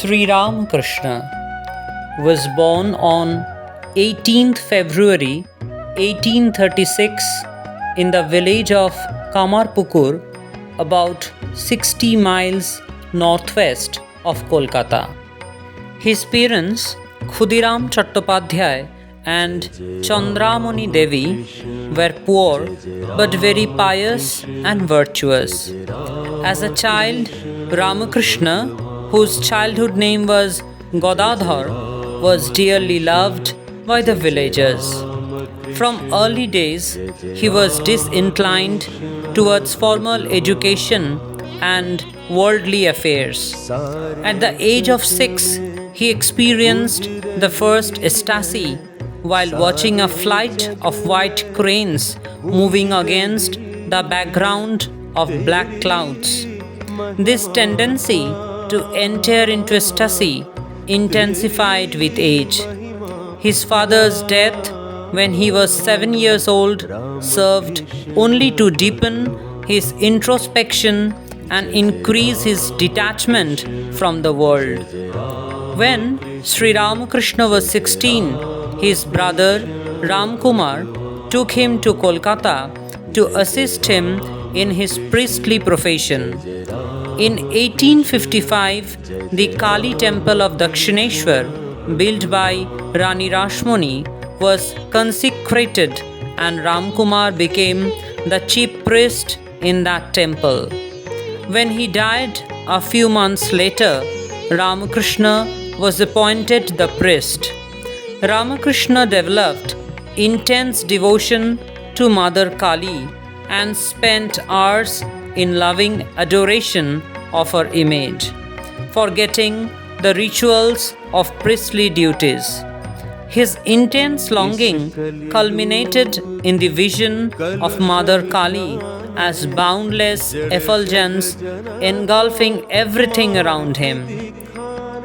Sri Ramakrishna was born on 18th February 1836 in the village of Kamarpukur, about 60 miles northwest of Kolkata. His parents, Khudiram Chattopadhyay and Chandramani Devi, were poor but very pious and virtuous. As a child, Ramakrishna, whose childhood name was Godadhar, was dearly loved by the villagers. From early days, he was disinclined towards formal education and worldly affairs. At the age of 6, he experienced the first ecstasy while watching a flight of white cranes moving against the background of black clouds. This tendency to enter into ecstasy intensified with age. His father's death when he was 7 years old served only to deepen his introspection and increase his detachment from the world. When Sri Ramakrishna was 16, his brother Ramkumar took him to Kolkata to assist him in his priestly profession. In 1855, the Kali temple of Dakshineshwar, built by Rani Rashmoni, was consecrated and Ramkumar became the chief priest in that temple. When he died a few months later, Ramakrishna was appointed the priest. Ramakrishna developed intense devotion to Mother Kali and spent hours in loving adoration of her image, forgetting the rituals of priestly duties. His intense longing culminated in the vision of Mother Kali as boundless effulgence engulfing everything around him.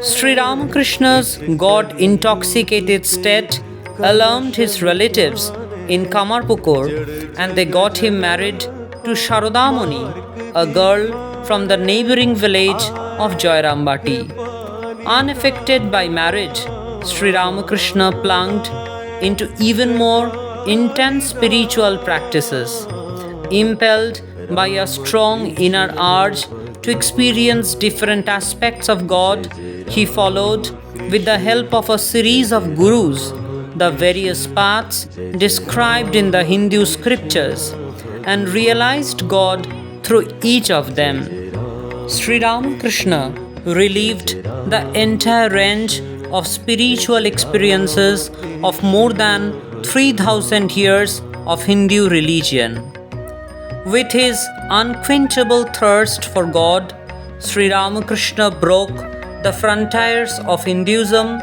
Sri Ramakrishna's God-intoxicated state alarmed his relatives in Kamarpukur, and they got him married to Sharodamani, a girl from the neighboring village of Joyrambati. Unaffected by marriage, Sri Ramakrishna plunged into even more intense spiritual practices. Impelled by a strong inner urge to experience different aspects of God, he followed, with the help of a series of gurus, the various paths described in the Hindu scriptures and realized God through each of them. Sri Ramakrishna relived the entire range of spiritual experiences of more than 3,000 years of Hindu religion. With his unquenchable thirst for God, Sri Ramakrishna broke the frontiers of Hinduism,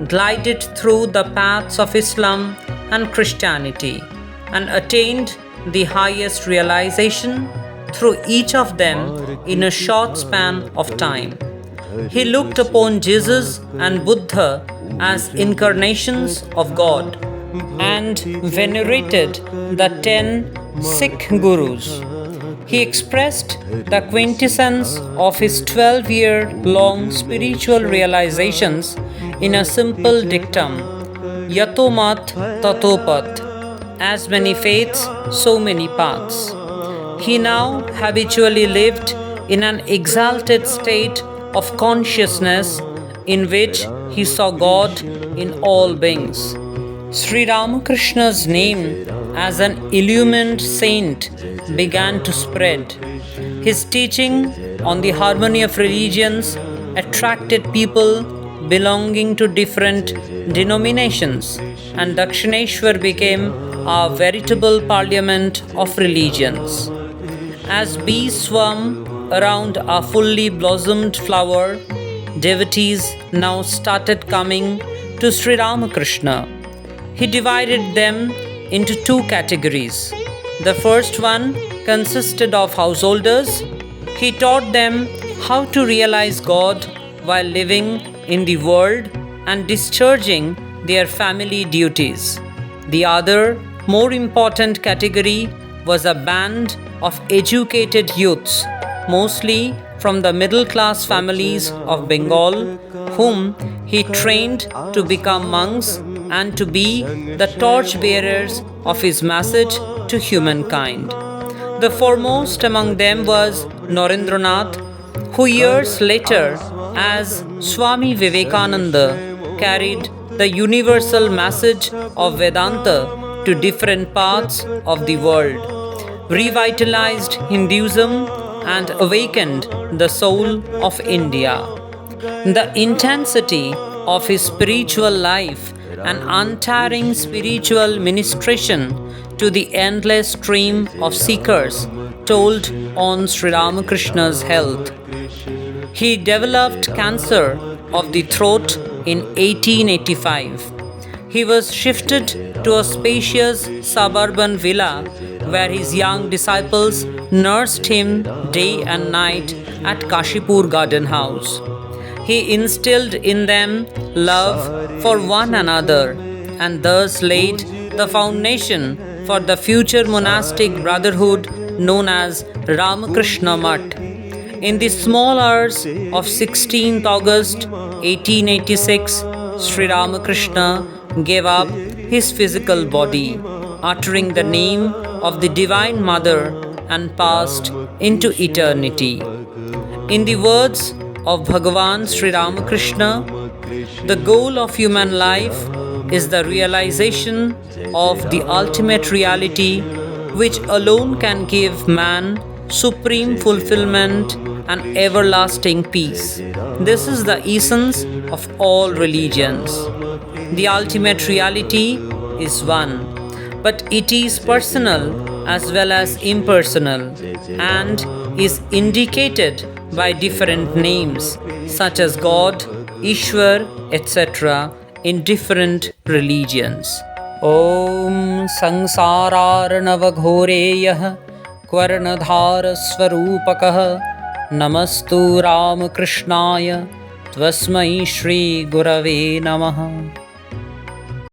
glided through the paths of Islam and Christianity, and attained the highest realization through each of them in a short span of time. He looked upon Jesus and Buddha as incarnations of God and venerated the 10 Sikh gurus. He expressed the quintessence of his 12-year-long spiritual realizations in a simple dictum, Yato Math Tato Path, as many faiths, so many paths. He now habitually lived in an exalted state of consciousness in which he saw God in all beings. Sri Ramakrishna's name as an illumined saint began to spread. His teaching on the harmony of religions attracted people belonging to different denominations, and Dakshineshwar became a veritable parliament of religions. As bees swarm around a fully blossomed flower, devotees now started coming to Sri Ramakrishna. He divided them into 2 categories. The first one consisted of householders. He taught them how to realize God while living in the world and discharging their family duties. The other, more important category was a band of educated youths, mostly from the middle class families of Bengal, whom he trained to become monks and to be the torchbearers of his message to humankind. The foremost among them was Narendranath, who years later, as Swami Vivekananda, carried the universal message of Vedanta to different parts of the world, revitalized Hinduism, and awakened the soul of India. The intensity of his spiritual life and untiring spiritual ministration to the endless stream of seekers told on Sri Ramakrishna's health. He developed cancer of the throat in 1885. He was shifted to a spacious suburban villa where his young disciples nursed him day and night at Kashipur Garden House. He instilled in them love for one another and thus laid the foundation for the future monastic brotherhood known as Ramakrishna-Math. In the small hours of 16th August 1886, Sri Ramakrishna gave up his physical body, uttering the name of the Divine Mother, and passed into eternity. In the words of Bhagawan Sri Ramakrishna, the goal of human life is the realization of the ultimate reality, which alone can give man supreme fulfillment and everlasting peace. This is the essence of all religions. The ultimate reality is one, but it is personal as well as impersonal and is indicated by different names such as God, Ishwar, etc. in different religions. Om Sangsararnavaghoreya Kvarnadharaswarupakah Namastu Ramakrishnaya Tvasmai Shri Gurave Namaha.